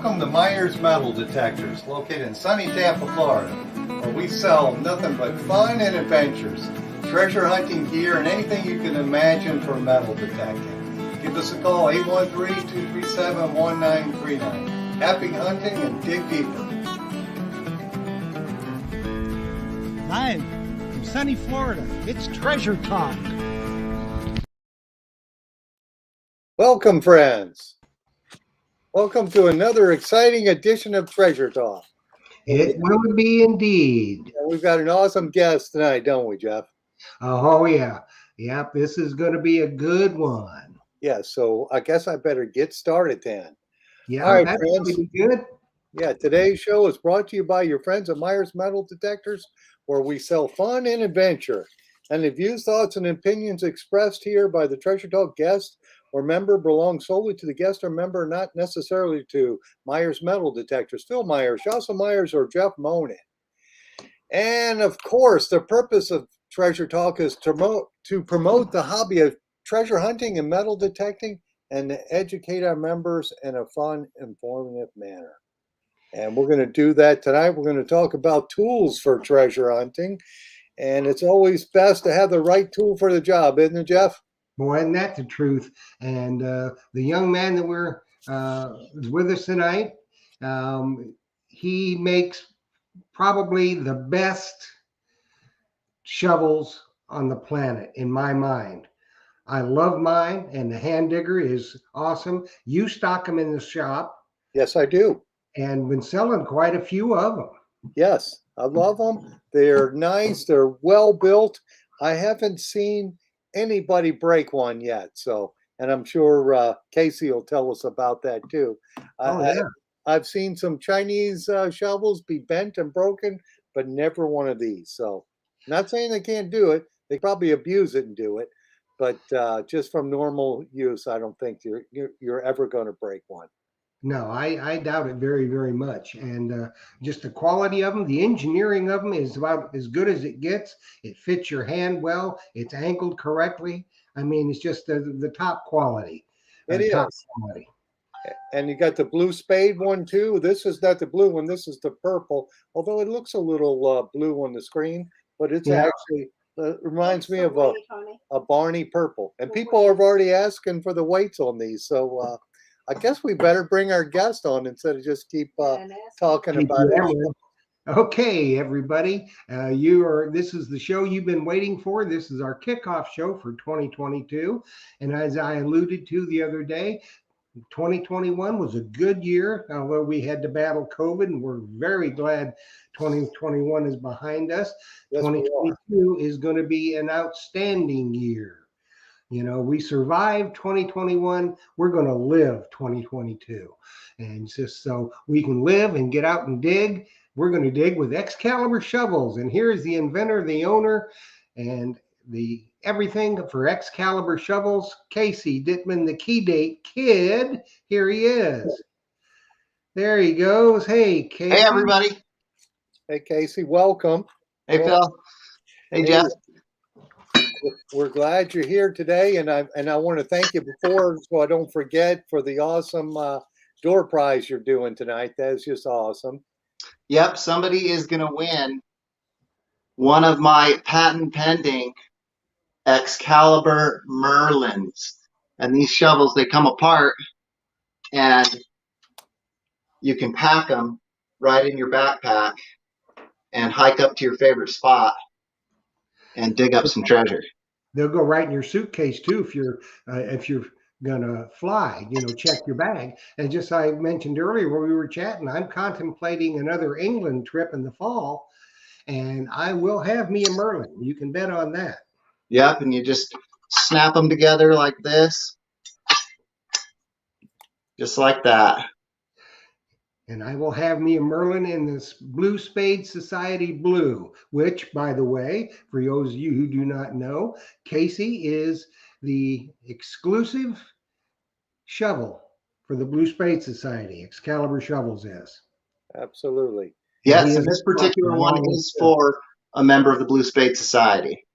Welcome to Myers Metal Detectors, located in sunny Tampa, Florida, where we sell nothing but fun and adventures, treasure hunting gear, and anything you can imagine for metal detecting. Give us a call, 813-237-1939. Happy hunting and dig deeper. Live from sunny Florida, it's Treasure Talk. Welcome, friends. Welcome to another exciting edition of Treasure Talk. It will be indeed. And we've got an awesome guest tonight, don't we, Jeff? Oh, yeah. Yep, this is going to be a good one. Yeah, so I guess I better get started then. Yeah, all right, that's friends. really good. Yeah, today's show is brought to you by your friends at Myers Metal Detectors, where we sell fun and adventure. And the views, thoughts, and opinions expressed here by the Treasure Talk guest or member belong solely to the guest or member, not necessarily to Myers Metal Detectors, Phil Myers, Jocelyn Myers, or Jeff Monin. And of course, the purpose of Treasure Talk is to promote the hobby of treasure hunting and metal detecting and to educate our members in a fun, informative manner. And we're going to do that tonight. We're going to talk about tools for treasure hunting. And it's always best to have the right tool for the job, isn't it, Jeff? Boy, isn't that the truth? And the young man that is with us tonight, he makes probably the best shovels on the planet, in my mind. I love mine, and the hand digger is awesome. You stock them in the shop. Yes, I do. And been selling quite a few of them. Yes, I love them. They're nice. They're well built. I haven't seen anybody break one yet. So, and I'm sure Casey will tell us about that too. I've seen some Chinese shovels be bent and broken, but never one of these. So, not saying they can't do it. They probably abuse it and do it, but just from normal use, I don't think you're ever going to break one. No, I doubt it very, very much. And just the quality of them, the engineering of them is about as good as it gets. It fits your hand well. It's angled correctly. I mean, it's just the top quality. It is. Top quality. And you got the blue Spade one too. This is not the blue one. This is the purple. Although it looks a little blue on the screen, but it's actually reminds me of a Barney purple. And people are already asking for the weights on these. So I guess we better bring our guest on instead of just keep talking about it. Okay, everybody, this is the show you've been waiting for. This is our kickoff show for 2022. And as I alluded to the other day, 2021 was a good year, although we had to battle COVID, and we're very glad 2021 is behind us. Yes, 2022 is going to be an outstanding year. You know, we survived 2021. We're going to live 2022. And just so we can live and get out and dig, we're going to dig with Excalibur shovels. And here's the inventor, the owner, and the everything for Excalibur shovels, Casey Dittman, the Key Date Kid. Here he is. There he goes. Hey, Casey. Hey, everybody. Hey, Casey. Welcome. Hey, Phil. Hey, Jeff. We're glad you're here today, and I want to thank you before, so I don't forget, for the awesome door prize you're doing tonight. That is just awesome. Yep, somebody is going to win one of my patent pending Excalibur Merlins, and these shovels, they come apart, and you can pack them right in your backpack and hike up to your favorite spot and dig up some treasure. They'll go right in your suitcase too if you're gonna fly. You know, check your bag. And just I mentioned earlier when we were chatting, I'm contemplating another England trip in the fall, and I will have me a Merlin. You can bet on that. Yep, and you just snap them together like this, just like that. And I will have me a Merlin in this Blue Spade Society blue, which, by the way, for those of you who do not know, Casey is the exclusive shovel for the Blue Spade Society. Excalibur Shovels is. Absolutely. Yes, and this particular one is for a member of the Blue Spade Society.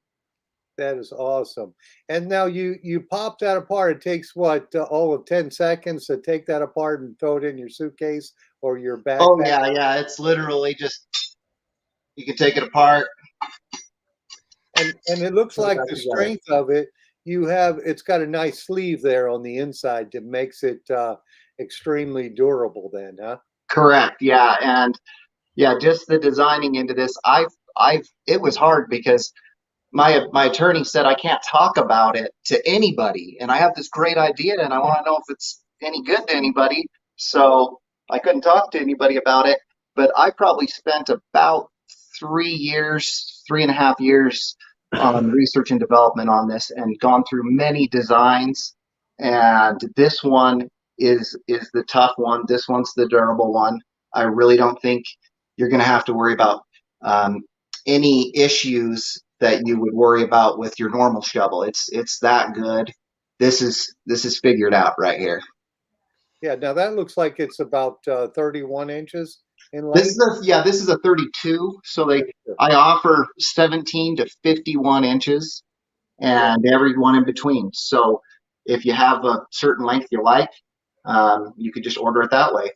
That is awesome. And now you pop that apart. It takes what, all of 10 seconds to take that apart and throw it in your suitcase or your Oh backpack. yeah, yeah. It's literally just you can take it apart, And it looks put it like back the together. strength of it, it's got a nice sleeve there on the inside that makes it extremely durable then, huh? Correct. Yeah, and yeah, just the designing into this. I've. It was hard because my attorney said I can't talk about it to anybody, and I have this great idea, and I want to know if it's any good to anybody. So I couldn't talk to anybody about it. But I probably spent about 3 years, 3.5 years on research and development on this, and gone through many designs. And this one is the tough one. This one's the durable one. I really don't think you're going to have to worry about um, any issues that you would worry about with your normal shovel. It's that good. This is figured out right here. Yeah, now that looks like it's about 31 inches in This length. is this is a 32. So I offer 17 to 51 inches Yeah, and every one in between. So if you have a certain length you like, you could just order it that way.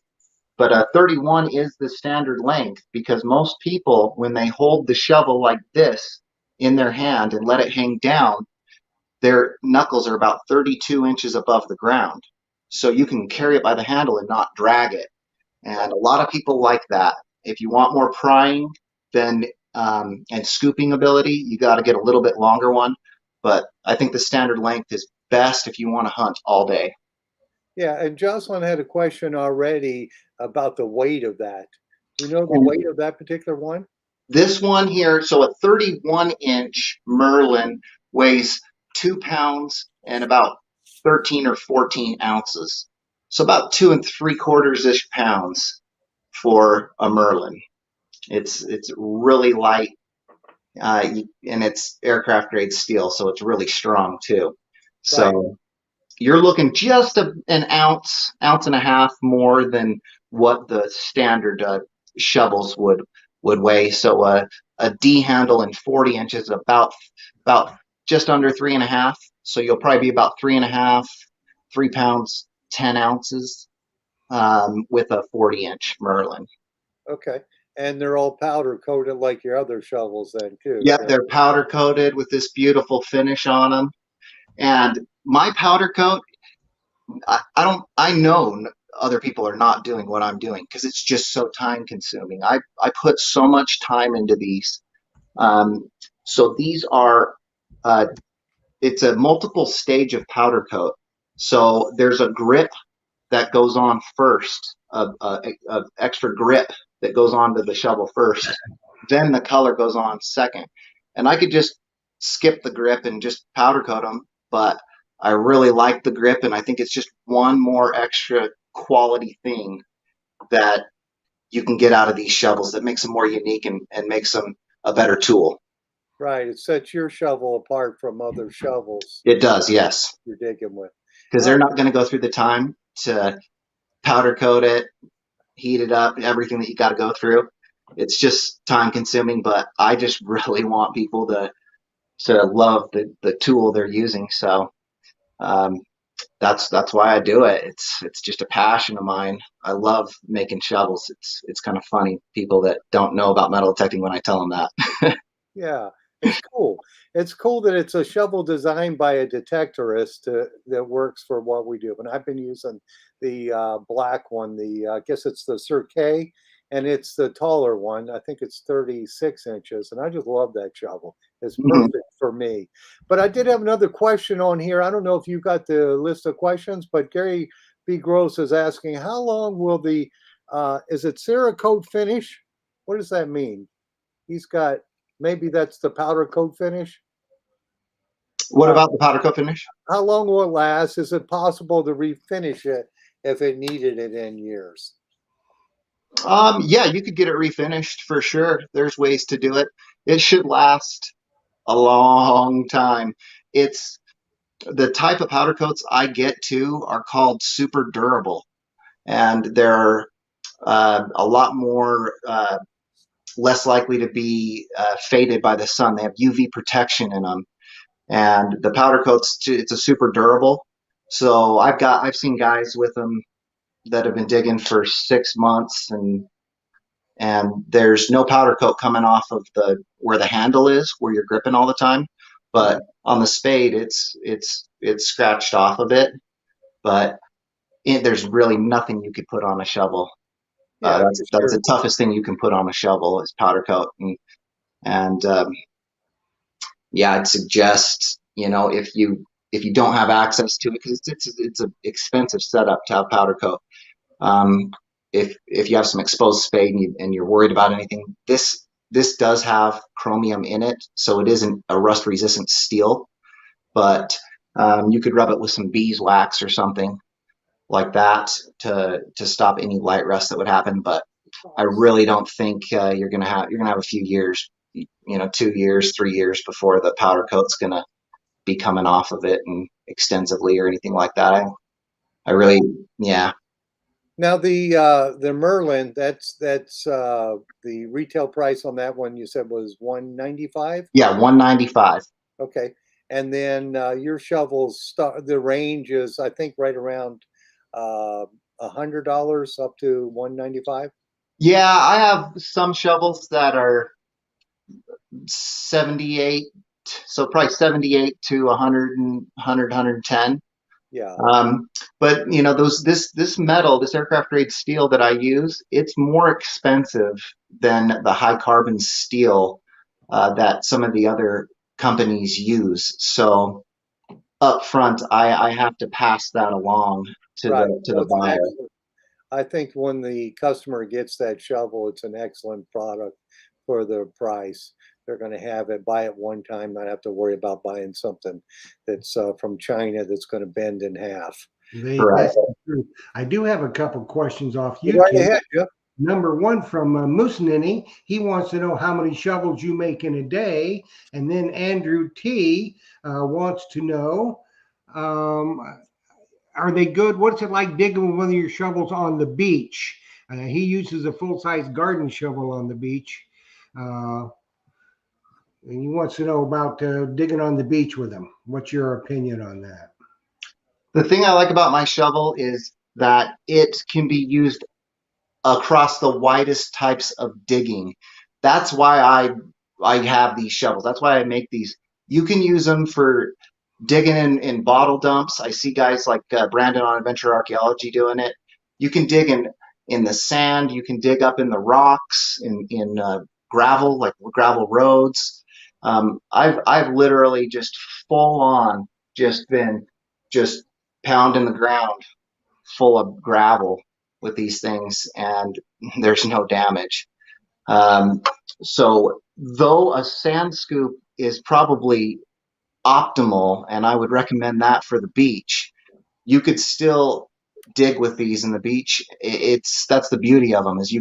But 31 is the standard length because most people, when they hold the shovel like this in their hand and let it hang down, their knuckles are about 32 inches above the ground. So you can carry it by the handle and not drag it. right. And a lot of people like that. If you want more prying then and scooping ability, you got to get a little bit longer one. But I think the standard length is best if you want to hunt all day. Yeah, and Jocelyn had a question already about the weight of that. You know the And weight of that particular one? this one here, so a 31-inch Merlin weighs 2 pounds and about 13 or 14 ounces. So about 2 3/4-ish pounds for a Merlin. It's really light, and it's aircraft grade steel, so it's really strong too. Right. So you're looking just an ounce, ounce and a half more than what the standard shovels would weigh. So a D handle in 40 inches about just under 3.5. So you'll probably be about 3.5, 3 pounds, 10 ounces with a 40-inch Merlin. Okay. And they're all powder coated like your other shovels then too, Yep, correct? they're powder coated with this beautiful finish on them. And my powder coat, I know other people are not doing what I'm doing because it's just so time consuming. I put so much time into these. Um, so these are, uh, it's a multiple stage of powder coat. So there's a grip that goes on first, a extra grip that goes onto the shovel first. Then the color goes on second. And I could just skip the grip and just powder coat them, but I really like the grip, and I think it's just one more extra quality thing that you can get out of these shovels that makes them more unique and makes them a better tool. Right. It sets your shovel apart from other shovels It does, yes, you're digging with. because they're not going to go through the time to powder coat it, heat it up, everything that you got to go through. It's just time consuming, but I just really want people to love the tool they're using. So um, that's why I do it. It's just a passion of mine. I love making shovels. It's kind of funny people that don't know about metal detecting when I tell them that. Yeah, it's cool. It's cool that it's a shovel designed by a detectorist that works for what we do. And I've been using the black one, I guess it's the Sir K, and it's the taller one. I think it's 36 inches, and I just love that shovel. It's Mhm. perfect for me. But I did have another question on here. I don't know if you got the list of questions, but Gary B. Gross is asking, how long will is it Cerakote finish? What does that mean? He's got, maybe that's the powder coat finish. What about the powder coat finish? How long will it last? Is it possible to refinish it if it needed it in years? Yeah, you could get it refinished for sure. There's ways to do it. It should last a long time. It's the type of powder coats I get to are called super durable, and they're a lot more less likely to be faded by the sun. They have UV protection in them. and the powder coat's it's a super durable. So I've seen guys with them that have been digging for 6 months, and there's no powder coat coming off of the where the handle is, where you're gripping all the time. But on the Spade, it's scratched off a bit, but there's really nothing you could put on a shovel. Yeah, That's sure. the toughest thing you can put on a shovel is powder coat, and yeah, I'd suggest, if you don't have access to it, because it's an expensive setup to have powder coat. If you have some exposed Spade and you're worried about anything, this does have chromium in it, so it isn't a rust resistant steel, but you could rub it with some beeswax or something like that to stop any light rust that would happen. But I really don't think you're gonna have a few years, 2 years, 3 years before the powder coat's gonna be coming off of it and extensively or anything like that. I really, yeah. Now the Merlin, that's the retail price on that one you said was $195. Yeah, 195. Okay, and then your shovels, the range is I think right around $100 up to $195. Yeah, I have some shovels that are 78, so probably 78 to 100 and 110. Yeah. But this metal, this aircraft grade steel that I use, it's more expensive than the high carbon steel that some of the other companies use. So up front, I have to pass that along to Right. the buyer. I think when the customer gets that shovel, it's an excellent product for the price. They're going to have it, buy it one time, not have to worry about buying something that's from China that's going to bend in half. That's true. I do have a couple questions off YouTube. Right ahead, Jeff. Number one from Moose Ninny. He wants to know how many shovels you make in a day. And then Andrew T wants to know, are they good? What's it like digging with one of your shovels on the beach? He uses a full-size garden shovel on the beach. And he wants to know about digging on the beach with him. What's your opinion on that? The thing I like about my shovel is that it can be used across the widest types of digging. That's why I have these shovels. That's why I make these. You can use them for digging in bottle dumps. I see guys like Brandon on Adventure Archaeology doing it. You can dig in the sand. You can dig up in the rocks, in gravel, like gravel roads. I've literally just full on been pounding the ground full of gravel with these things, and there's no damage. So though a sand scoop is probably optimal, and I would recommend that for the beach, you could still dig with these in the beach. That's the beauty of them, is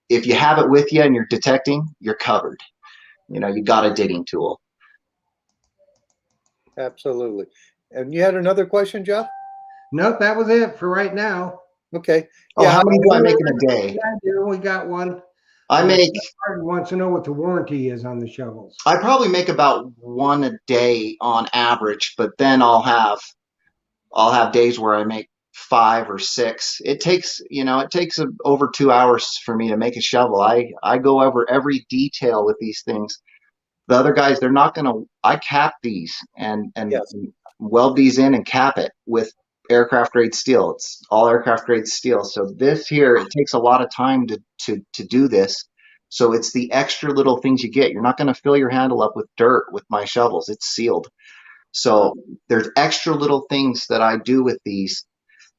if you have it with you and you're detecting, you're covered. You got a digging tool. Absolutely. And you had another question, Jeff? Nope, that was it for right now. Okay. Yeah, how many do I make in a day? We got one. Wants to know what the warranty is on the shovels. I probably make about one a day on average, but then I'll have days where I make 5 or 6. It takes over 2 hours for me to make a shovel. I go over every detail with these things. The other guys, they're not going to. I cap these and yes. weld these in and cap it with aircraft grade steel. It's all aircraft grade steel. So this here, it takes a lot of time to do this. So it's the extra little things you get. You're not going to fill your handle up with dirt with my shovels. It's sealed. So there's extra little things that I do with these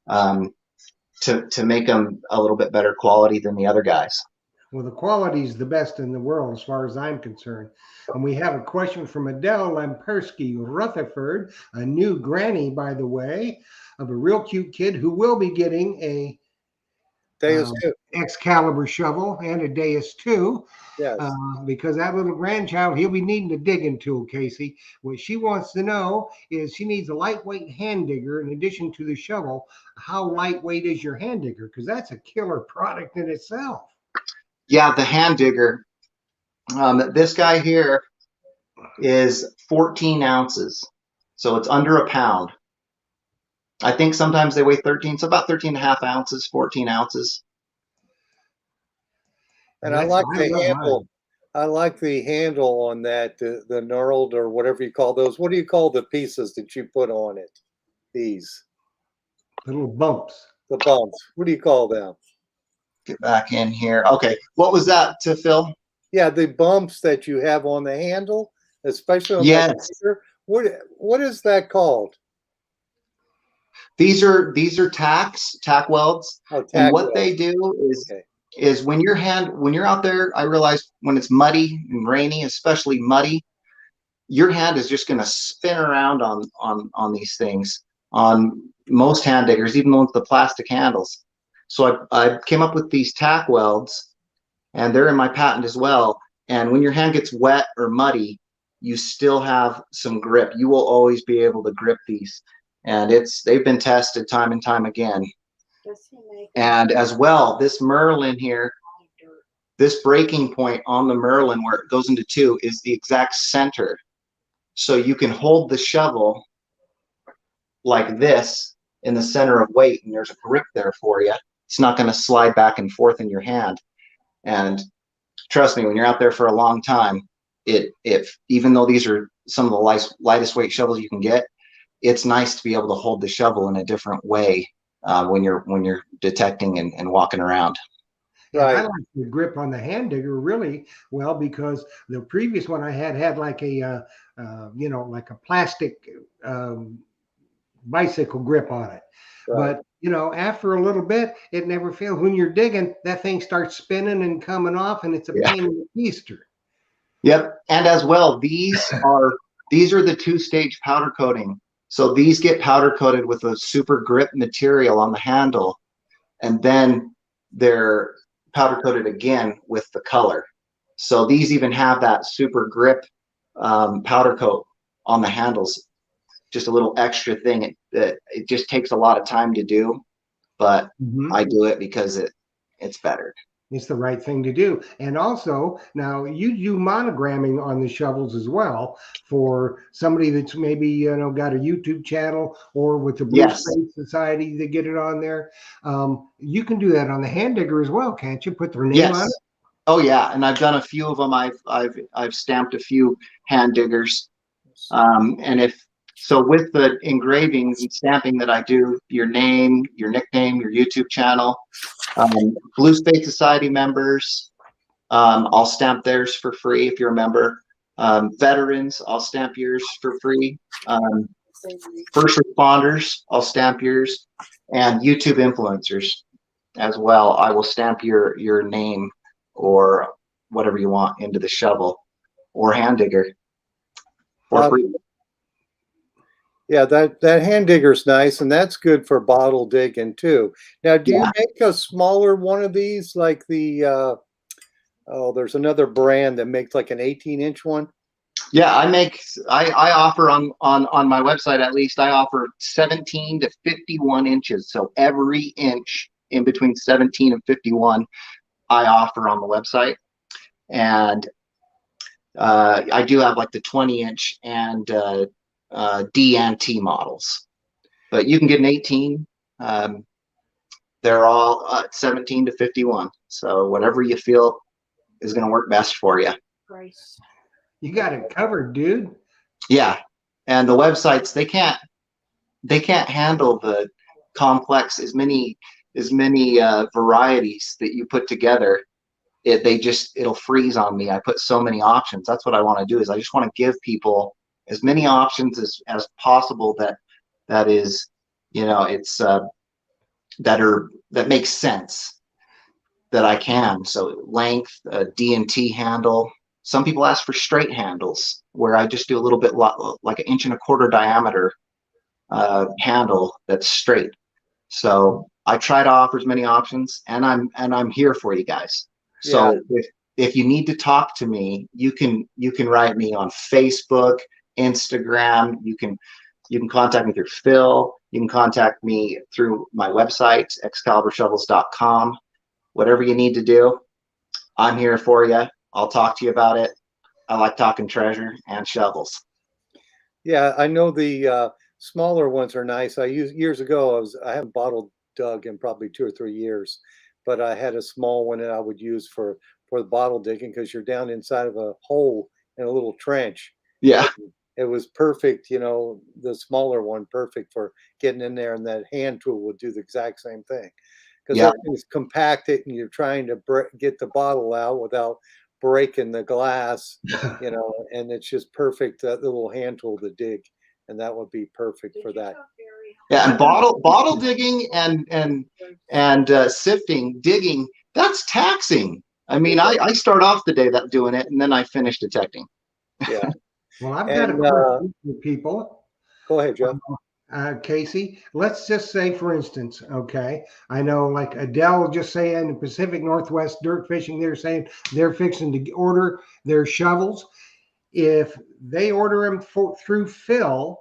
to make them a little bit better quality than the other guys. Well, the quality is the best in the world as far as I'm concerned. And we have a question from Adele Lampersky Rutherford, a new granny, by the way, of a real cute kid who will be getting a Excalibur shovel and a Deus too. Yes. Because that little grandchild, he'll be needing a digging tool, Casey. What she wants to know is she needs a lightweight hand digger in addition to the shovel. How lightweight is your hand digger? Because that's a killer product in itself. Yeah, the hand digger. This guy here is 14 ounces. So it's under a pound. I think sometimes they weigh 13, so about 13 and a half ounces, 14 ounces. And I That's like I the love handle. mine. I like the handle on that, the knurled or whatever you call those. What do you call the pieces that you put on it? These, Little bumps. the bumps. What do you call them? Get back in here. Okay, what was that to Phil? Yeah, the bumps that you have on the handle, especially on that Yes, speaker. What is that called? these are tack welds, Oh, and tack what weld. they do Okay. is when you're out there, I realize when it's muddy and rainy, especially muddy, your hand is just going to spin around on these things, on most hand diggers, even the ones with the plastic handles. So I came up with these tack welds, and they're in my patent as well. And when your hand gets wet or muddy, you still have some grip. You will always be able to grip these, and they've been tested time and time again. And as well, this Merlin here, this breaking point on the Merlin where it goes into two is the exact center. So you can hold the shovel like this in the center of weight, and there's a grip there for you. It's not going to slide back and forth in your hand. And trust me, when you're out there for a long time, even though these are some of the lightest weight shovels you can get, it's nice to be able to hold the shovel in a different way when you're detecting and walking around. And I Right. like the grip on the hand digger really well because the previous one I had like a like a plastic bicycle grip on it. Right. But after a little bit, it never fails. When you're digging, that thing starts spinning and coming off, and it's a Yeah. pain in the keister. Yep. And as well, these are the two-stage powder coating. So these get powder coated with a super grip material on the handle, and then they're powder coated again with the color. So these even have that super grip powder coat on the handles. Just a little extra thing. It just takes a lot of time to do, but I do it because it's better. It's the right thing to do. And also, now you do monogramming on the shovels as well for somebody that's maybe got a YouTube channel or with the Blue Yes. Spade Society, they get it on there. You can do that on the hand digger as well, can't you? Put their name on Yes. it. Oh yeah, and I've done a few of them. I've stamped a few hand diggers, and with the engravings and stamping that I do, your name, your nickname, your YouTube channel, Blue Spade Society members, I'll stamp theirs for free if you're a member. Veterans, I'll stamp yours for free. First responders, I'll stamp yours, and YouTube influencers as well. I will stamp your name or whatever you want into the shovel or hand digger for free. Yeah, that hand digger's nice, and that's good for bottle digging too. Now, do you make a smaller one of these, like the there's another brand that makes like an 18-inch one? Yeah, I offer on my website, at least I offer 17 to 51 inches. So every inch in between 17 and 51, I offer on the website. And I do have like the 20-inch and D and T models, but you can get an 18. They're all 17 to 51. So whatever you feel is going to work best for you. You got it covered, dude. Yeah, and the websites they can't handle the complex as many varieties that you put together. It'll freeze on me. I put so many options. That's what I want to do. Is I just want to give people as many options as possible that is, it's that makes sense that I can. So length, D&T handle. Some people ask for straight handles where I just do a little bit like 1.25 inch diameter handle that's straight. So I try to offer as many options, and I'm here for you guys. So if you need to talk to me, you can write me on Facebook, Instagram. You can contact me through Phil. You can contact me through my website, excaliburshovels.com. Whatever you need to do, I'm here for you. I'll talk to you about it. I like talking treasure and shovels. Yeah, I know the smaller ones are nice. Years ago, I haven't bottle dug in probably 2 or 3 years, but I had a small one that I would use for the bottle digging because you're down inside of a hole in a little trench. Yeah. It was perfect, the smaller one, perfect for getting in there, and that hand tool would do the exact same thing because Yeah. everything's compacted and you're trying to get the bottle out without breaking the glass, and it's just perfect, the little hand tool to dig, and that would be perfect for that. Yeah, and bottle digging and sifting, digging, that's taxing. I mean, I start off the day doing it, and then I finish detecting. Yeah. Well, I've got a question for people. Go ahead, Jeff. Casey, let's just say, for instance, okay, I know like Adele will just say in the Pacific Northwest dirt fishing, they're saying they're fixing to order their shovels. If they order them through Phil,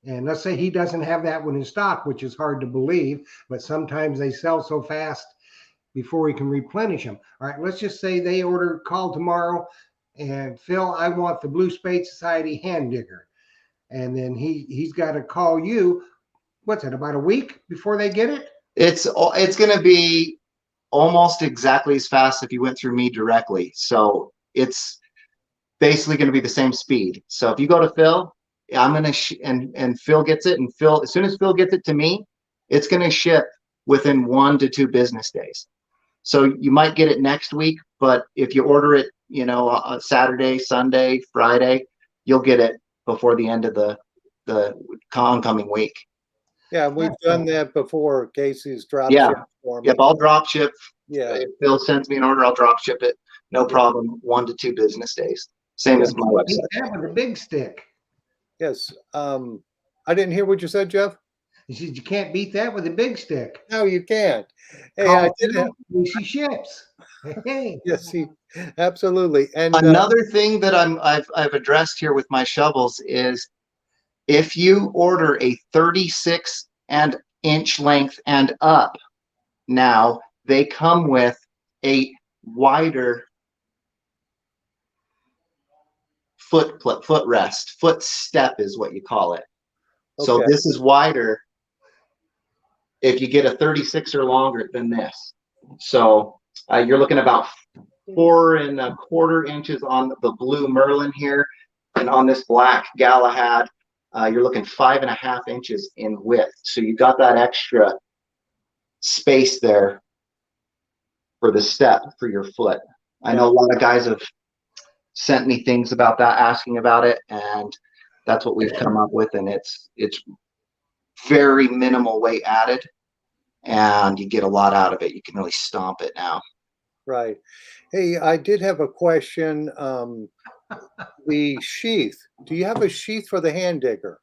and let's say he doesn't have that one in stock, which is hard to believe, but sometimes they sell so fast before he can replenish them. All right, let's just say they call tomorrow, and Phil, I want the Blue Spade Society hand digger. And then he's got to call you. What's it, about a week before they get it? It's going to be almost exactly as fast if you went through me directly. So it's basically going to be the same speed. So if you go to Phil, I'm going to and Phil gets it, and Phil, as soon as Phil gets it to me, it's going to ship within 1 to 2 business days. So you might get it next week, but if you order it, Saturday, Sunday, Friday, you'll get it before the end of the oncoming week. Yeah, we've done that before. Casey's drop Yeah. ship for me. Yep, I'll drop ship. Yeah. If Phil sends me an order, I'll drop ship it. No problem. 1 to 2 business days. Same as my website. That with a big stick. Yes. I didn't hear what you said, Jeff. He said you can't beat that with a big stick. No, you can't. Hey, Call I did Phil, she ships. Hey. Yes, absolutely. And another thing that I've addressed here with my shovels is if you order a 36-inch length and up, now they come with a wider foot step is what you call it. So this is wider if you get a 36 or longer than this. So you're looking about 4 1/4 inches on the blue Merlin here, and on this black Galahad, you're looking 5 1/2 inches in width. So you got that extra space there for the step for your foot. I know a lot of guys have sent me things about that, asking about it, and that's what we've come up with, and it's very minimal weight added, and you get a lot out of it. You can really stomp it now. Right. Hey, I did have a question. The sheath. Do you have a sheath for the hand digger?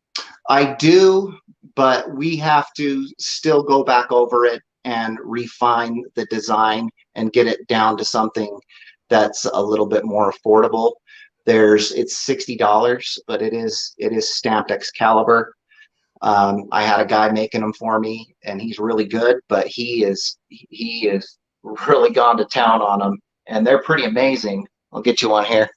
I do, but we have to still go back over it and refine the design and get it down to something that's a little bit more affordable. It's $60, but it is stamped Excalibur. I had a guy making them for me, and he's really good, but he is really gone to town on them, and they're pretty amazing. I'll get you one here.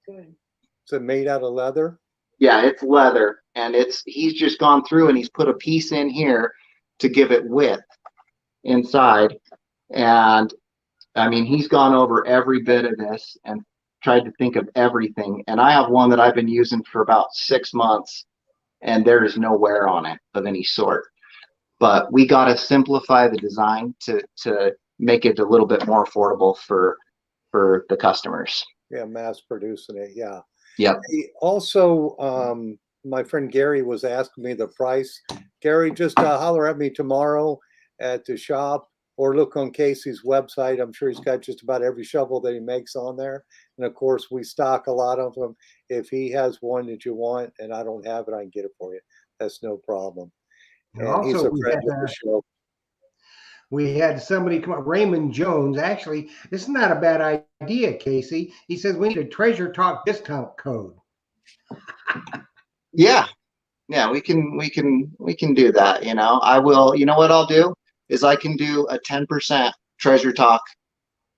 Is it made out of leather? Yeah, it's leather, and he's just gone through and he's put a piece in here to give it width inside. And I mean, he's gone over every bit of this and tried to think of everything. And I have one that I've been using for about 6 months, and there is no wear on it of any sort. But we got to simplify the design to make it a little bit more affordable for the customers. Yeah, mass producing it. Yeah. Yep. Also, my friend Gary was asking me the price. Gary, just holler at me tomorrow at the shop, or look on Casey's website. I'm sure he's got just about every shovel that he makes on there. And of course, we stock a lot of them. If he has one that you want and I don't have it, I can get it for you. That's no problem. And also, he's a friend of the show. We had somebody come up, Raymond Jones. Actually, this is not a bad idea, Casey. He says we need a Treasure Talk discount code. Yeah, we can do that. I will. You know what I'll do is I can do a 10% Treasure Talk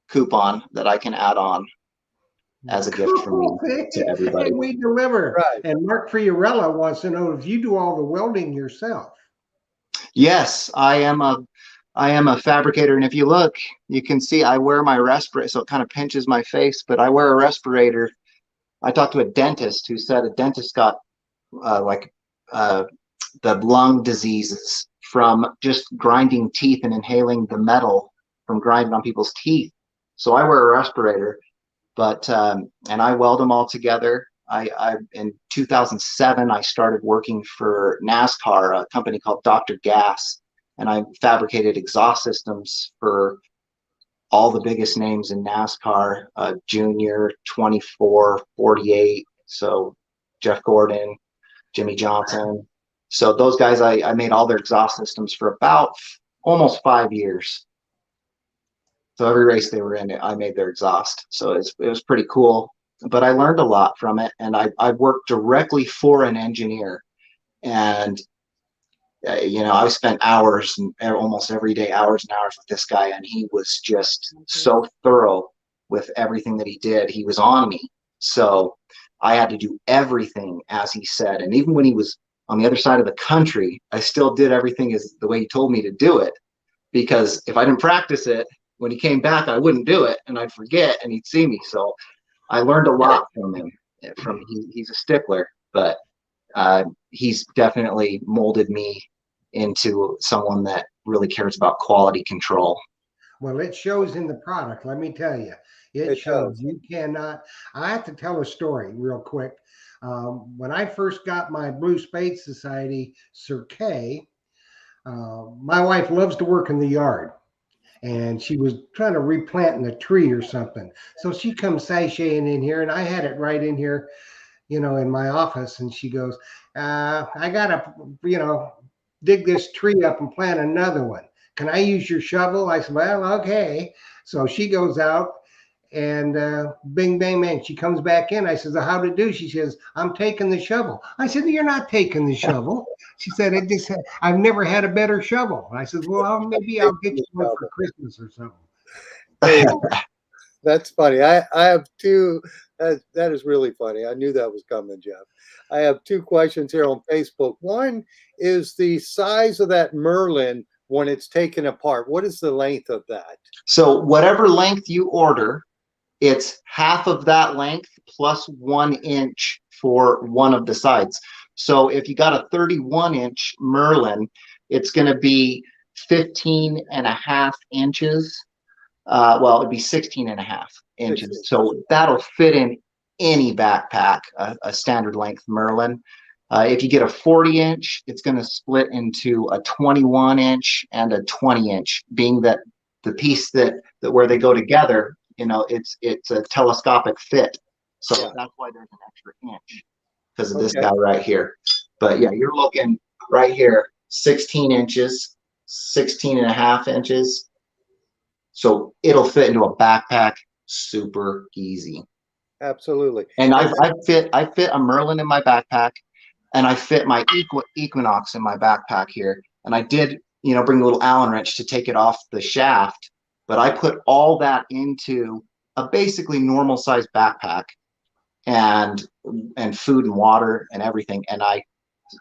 coupon that I can add on. as a gift from me to everybody. And we deliver. Right. And Mark Fiorella wants to know if you do all the welding yourself. Yes, I am a fabricator, and if you look, you can see I wear my respirator, so it kind of pinches my face, but I wear a respirator. I talked to a dentist who said a dentist got the lung diseases from just grinding teeth and inhaling the metal from grinding on people's teeth. So I wear a respirator, but and I weld them all together. I in 2007 I started working for NASCAR, a company called Dr. Gas, and I fabricated exhaust systems for all the biggest names in NASCAR, Junior, 24, 48. So Jeff Gordon, Jimmy Johnson. So those guys, I made all their exhaust systems for about almost 5 years. So every race they were in, I made their exhaust. So it was pretty cool. But I learned a lot from it, and I worked directly for an engineer. And I spent hours, and almost every day, hours and hours with this guy, and he was just so thorough with everything that he did. He was on me. So I had to do everything as he said. And even when he was on the other side of the country, I still did everything as the way he told me to do it. Because if I didn't practice it, when he came back, I wouldn't do it, and I'd forget, and he'd see me. So I learned a lot from him. He's a stickler, but he's definitely molded me into someone that really cares about quality control. Well, it shows in the product. Let me tell you, it shows. You cannot. I have to tell a story real quick. When I first got my Blue Spade Society Cirque, my wife loves to work in the yard. And she was trying to replant a tree or something. So she comes sashaying in here, and I had it right in here, in my office. And she goes, I got to, dig this tree up and plant another one. Can I use your shovel? I said, well, okay. So she goes out, and bing, bang, bang. She comes back in. I says, how'd it do? She says, I'm taking the shovel. I said, you're not taking the shovel. She said, I've never had a better shovel. I said, well, maybe I'll get you one for Christmas or something. Hey, that's funny. I have two. That is really funny. I knew that was coming, Jeff. I have two questions here on Facebook. One is the size of that Merlin when it's taken apart. What is the length of that? So whatever length you order, it's half of that length plus 1 inch for one of the sides. So if you got a 31-inch Merlin, it's going to be 15.5 inches. Well, it'd be 16.5 inches. So that'll fit in any backpack, a standard length Merlin. If you get a 40-inch, it's going to split into a 21-inch and a 20-inch, being that the piece that where they go together, it's a telescopic fit. So that's why there's an extra inch because of this guy right here. But yeah, you're looking right here, 16 inches, 16.5 inches. So it'll fit into a backpack super easy. Absolutely. And I fit a Merlin in my backpack, and I fit my Equinox in my backpack here. And I did, bring a little Allen wrench to take it off the shaft, but I put all that into a basically normal sized backpack, and food and water and everything. And I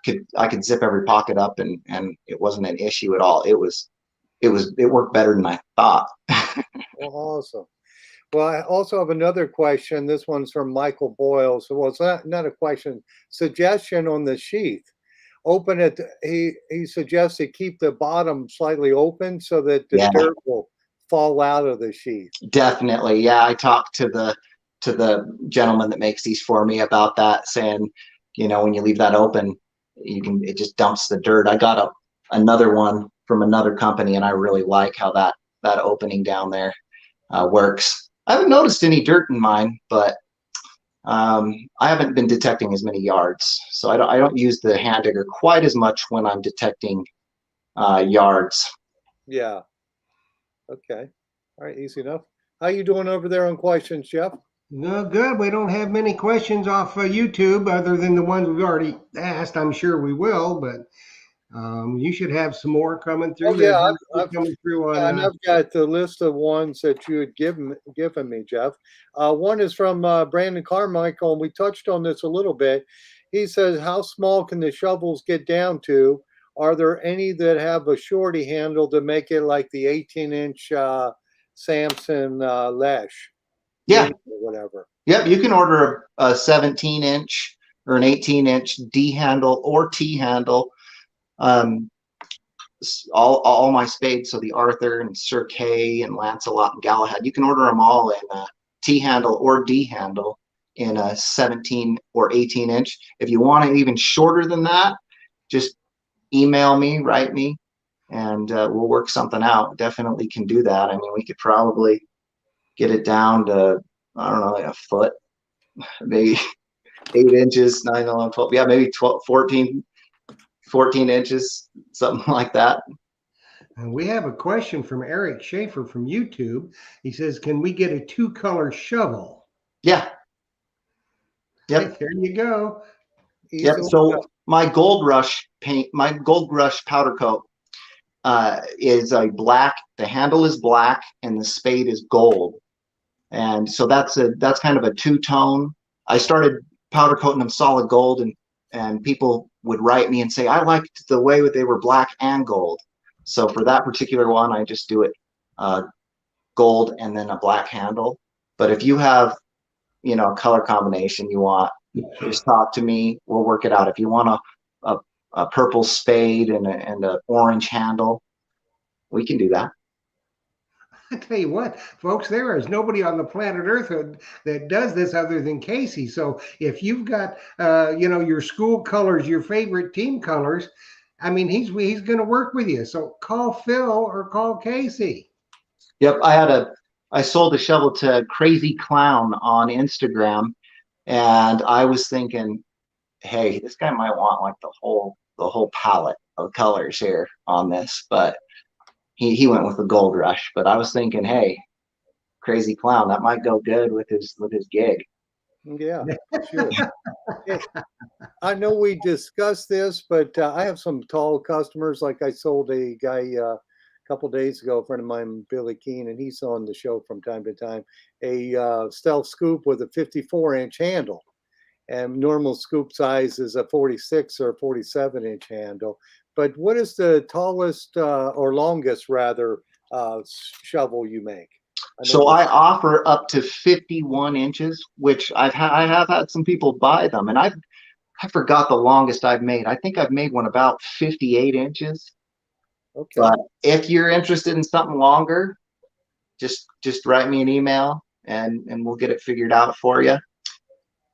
could zip every pocket up, and it wasn't an issue at all. It worked better than I thought. Awesome. Well, I also have another question. This one's from Michael Boyle. So, well, it's not a question, suggestion on the sheath. Open it. He suggests to keep the bottom slightly open so that the dirt will fall out of the sheath. Definitely. Yeah. I talked to the gentleman that makes these for me about that, saying, when you leave that open, it just dumps the dirt. I got another one from another company, and I really like how that opening down there works. I haven't noticed any dirt in mine, but I haven't been detecting as many yards, so I don't use the hand digger quite as much when I'm detecting yards. Yeah. Okay. All right. Easy enough. How you doing over there on questions, Jeff? No, good. We don't have many questions off YouTube other than the ones we've already asked. I'm sure we will, but You should have some more coming through. Oh yeah, There's usually coming through on. and I've got the list of ones that you had given me, Jeff. One is from Brandon Carmichael, and we touched on this a little bit. He says, "How small can the shovels get down to? Are there any that have a shorty handle to make it like the 18-inch Samson Lesh, Yeah. or whatever?" Yep. You can order a 17-inch or an 18-inch D handle or T handle. All my spades, so the Arthur and Sir Kay and Lancelot and Galahad, you can order them all in a T handle or D handle in a 17 or 18-inch. If you want it even shorter than that, just email me, write me, and we'll work something out. Definitely can do that. I mean, we could probably get it down to, I don't know, like a foot, maybe 8 inches, 9, 11, 12. Yeah, maybe 12, 14 inches, something like that. And we have a question from Eric Schaefer from YouTube. He says, "Can we get a 2-color shovel?" Yeah. Yep. There you go. Yep. So my Gold Rush paint, my Gold Rush powder coat is a black. The handle is black and the spade is gold. And so that's kind of a two-tone. I started powder coating them solid gold, and people would write me and say, I liked the way they were black and gold. So for that particular one, I just do it gold and then a black handle. But if you have, you know, a color combination you want, just talk to me. We'll work it out. If you want a purple spade and an orange handle, we can do that. I tell you what, folks, there is nobody on the planet Earth that does this other than Casey. So if you've got, you know, your school colors, your favorite team colors, I mean, he's going to work with you. So call Phil or call Casey. Yep, I sold a shovel to Crazy Clown on Instagram, and I was thinking, hey, this guy might want like the whole palette of colors here on this, but he went with the Gold Rush. But I was thinking, hey, Crazy Clown, that might go good with his gig. Yeah, sure. I know we discussed this, but I have some tall customers. Like I sold a guy a couple days ago, a friend of mine, Billy Keene, and he's on the show from time to time, a stealth scoop with a 54-inch handle. And normal scoop size is a 46 or 47-inch handle. But what is the tallest or longest, rather, shovel you make? So I offer up to 51 inches, which I have had some people buy them, and I forgot the longest I've made. I think I've made one about 58 inches. Okay. But if you're interested in something longer, just write me an email and we'll get it figured out for you.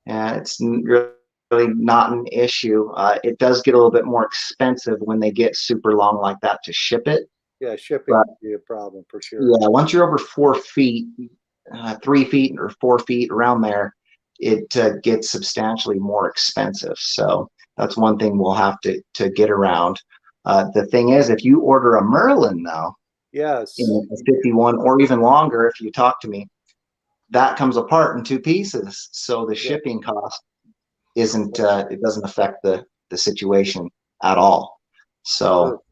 And it's really not an issue. It does get a little bit more expensive when they get super long like that to ship it. Yeah, shipping would be a problem for sure. Yeah, once you're over 4 feet, 3 feet or 4 feet around there, it gets substantially more expensive. So that's one thing we'll have to get around. The thing is, if you order a Merlin though, yes, in a 51 or even longer, if you talk to me, that comes apart in 2 pieces. So the shipping cost isn't, it doesn't affect the situation at all. So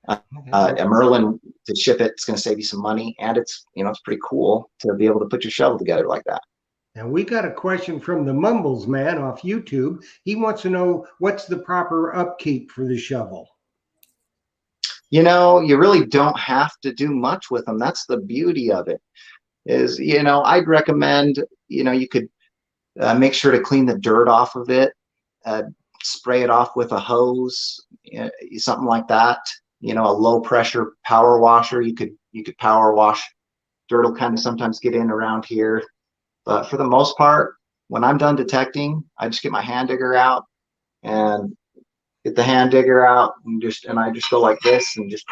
a Merlin, to ship it, it's going to save you some money, and it's, you know, it's pretty cool to be able to put your shovel together like that. And we got a question from the Mumbles Man off YouTube. He wants to know, what's the proper upkeep for the shovel? You know, you really don't have to do much with them. That's the beauty of it. Is, you know, I'd recommend, you know, you could make sure to clean the dirt off of it, spray it off with a hose, something like that. You know, a low pressure power washer. You could power wash. Dirt will kind of sometimes get in around here, but for the most part, when I'm done detecting, I just get my hand digger out and get the hand digger out and I just go like this and just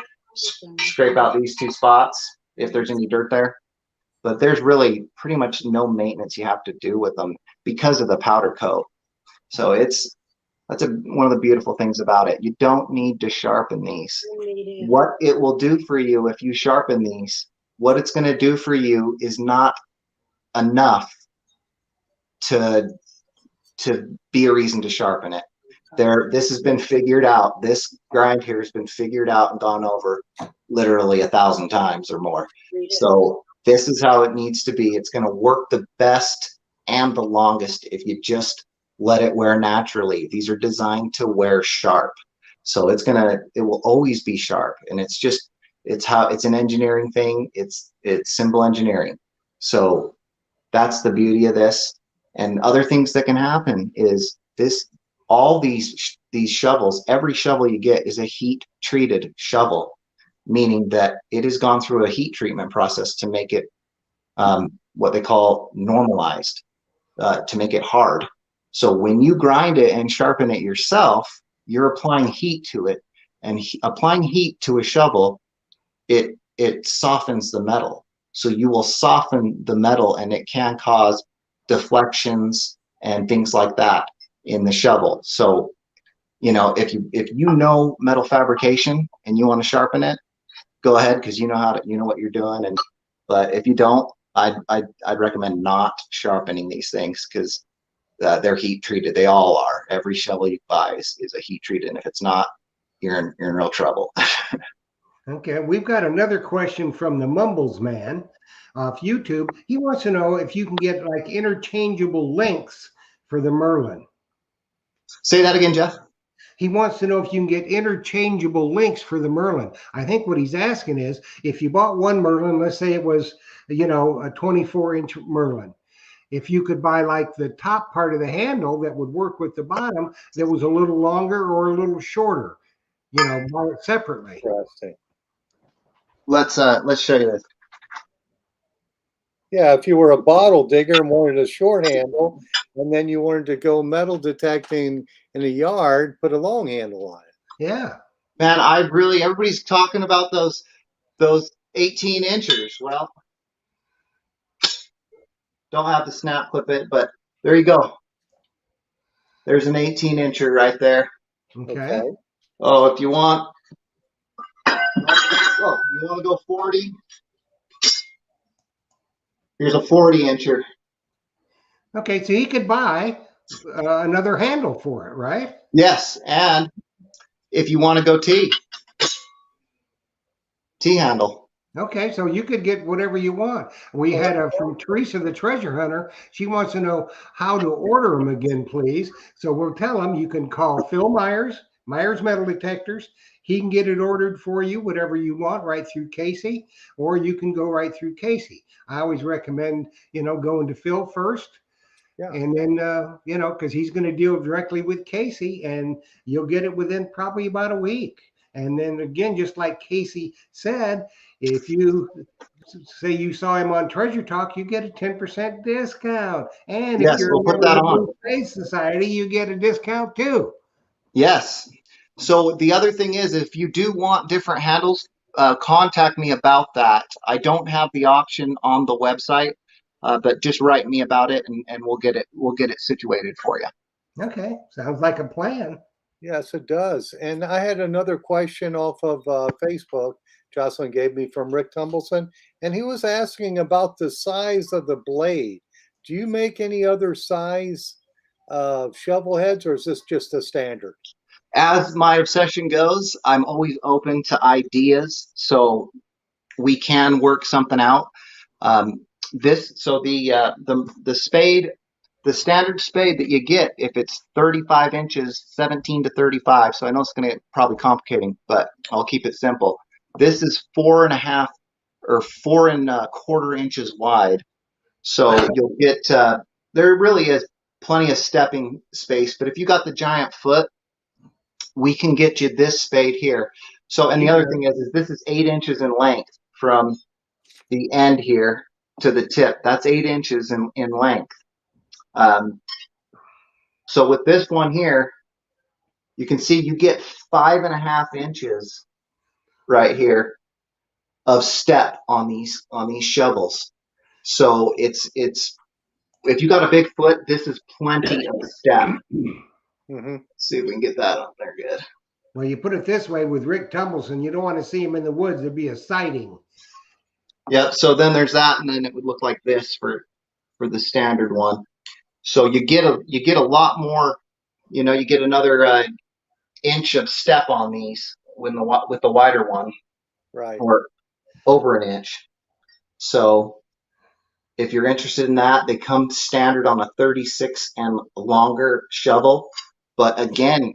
scrape out these 2 spots if there's any dirt there. But there's really pretty much no maintenance you have to do with them because of the powder coat. So that's one of the beautiful things about it. You don't need to sharpen these. What it will do for you if you sharpen these, what it's going to do for you is not enough to be a reason to sharpen it. This has been figured out. This grind here has been figured out and gone over literally 1,000 times or more. So this is how it needs to be. It's going to work the best and the longest if you just let it wear naturally. These are designed to wear sharp. So it will always be sharp. And it's an engineering thing. It's simple engineering. So that's the beauty of this. And other things that can happen is all these shovels, every shovel you get is a heat treated shovel, meaning that it has gone through a heat treatment process to make it what they call normalized, to make it hard. So when you grind it and sharpen it yourself, you're applying heat to it, and applying heat to a shovel, it softens the metal. So you will soften the metal, and it can cause deflections and things like that in the shovel. So, if you know metal fabrication and you want to sharpen it, go ahead, because you know what you're doing. But if you don't, I'd recommend not sharpening these things, because they're heat treated. They all are. Every shovel you buy is a heat treated, and if it's not, you're in real trouble. Okay, we've got another question from the Mumbles Man off YouTube. He wants to know if you can get like interchangeable links for the Merlin. Say that again, Jeff. He wants to know if you can get interchangeable links for the Merlin. I think what he's asking is, if you bought one Merlin, let's say it was, a 24-inch Merlin, if you could buy like the top part of the handle that would work with the bottom that was a little longer or a little shorter, buy it separately. Interesting. Let's show you this. Yeah, if you were a bottle digger and wanted a short handle, and then you wanted to go metal detecting in a yard, put a long handle on it. Yeah. Man, everybody's talking about those 18 inchers. Well, don't have to snap clip it, but there you go. There's an 18 incher right there. Okay. Oh, if you want, you want to go 40? Here's a 40 incher. Okay, so he could buy another handle for it, right? Yes, and if you want to go T handle. Okay, so you could get whatever you want. We had from Teresa, the treasure hunter. She wants to know how to order them again, please. So we'll tell them you can call Phil Myers Metal Detectors. He can get it ordered for you, whatever you want, right through Casey, or you can go right through Casey. I always recommend, going to Phil first. Yeah. And then, because he's going to deal directly with Casey, and you'll get it within probably about a week. And then again, just like Casey said, if you say you saw him on Treasure Talk, you get a 10% discount. And if you're we'll put that on Spade Society, you get a discount too. Yes. So the other thing is, if you do want different handles, contact me about that. I don't have the option on the website, but just write me about it, and we'll get it situated for you. Okay, sounds like a plan. Yes, it does. And I had another question off of Facebook Jocelyn gave me from Rick Tumbleson, and he was asking about the size of the blade. Do you make any other size shovel heads, or is this just a standard? As my obsession goes, I'm always open to ideas, so we can work something out. The Spade, the standard Spade that you get, if it's 35 inches, 17 to 35. So I know it's going to get probably complicating, but I'll keep it simple. This is 4.5 or 4.25 inches wide. So you'll get, there really is plenty of stepping space, but if you got the giant foot, we can get you this Spade here. So, and the other thing is this is 8 inches in length from the end here to the tip. That's 8 inches in length. So with this one here, you can see you get 5.5 inches right here of step on these shovels. So it's if you got a big foot, this is plenty of step. Mm-hmm. Let's see if we can get that on there good. Well, you put it this way, with Rick Tumbleson, you don't want to see him in the woods. There'd be a sighting. Yep. So then there's that, and then it would look like this for the standard one. So you get a lot more you get another inch of step on these with the wider one, Right. or over an inch. So if you're interested in that, they come standard on a 36 and longer shovel. But again,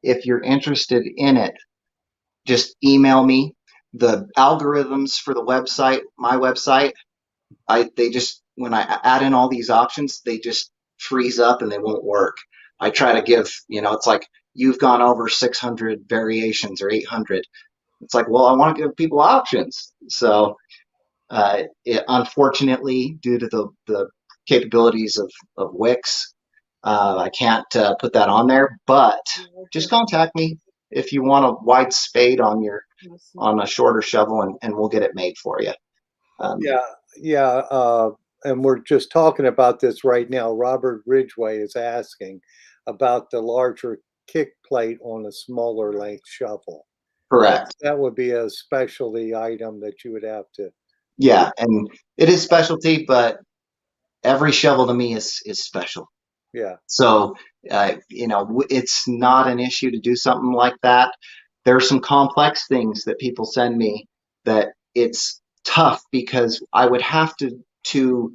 if you're interested in it, just email me. The algorithms for the website, my website, they just, when I add in all these options, they just freeze up and they won't work. I try to give, it's like you've gone over 600 variations or 800. It's like, well, I want to give people options. So unfortunately, due to the capabilities of Wix, I can't put that on there. But just contact me if you want a wide spade on a shorter shovel, and we'll get it made for you. Yeah. And we're just talking about this right now. Robert Ridgway is asking about the larger kick plate on a smaller length shovel. Correct. That would be a specialty item that you would have to. Yeah, and it is specialty, but every shovel to me is special. Yeah. So, it's not an issue to do something like that. There are some complex things that people send me that it's tough because I would have to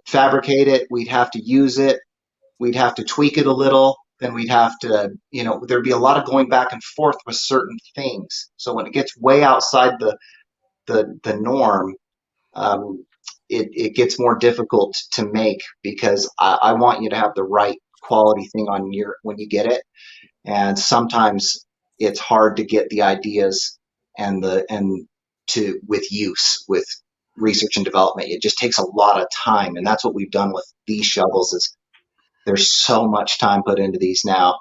fabricate it. We'd have to use it. We'd have to tweak it a little. Then we'd have to, there'd be a lot of going back and forth with certain things. So when it gets way outside the norm, it gets more difficult to make because I want you to have the right quality thing on when you get it. And sometimes it's hard to get the ideas with research and development. It just takes a lot of time. And that's what we've done with these shovels is there's so much time put into these now.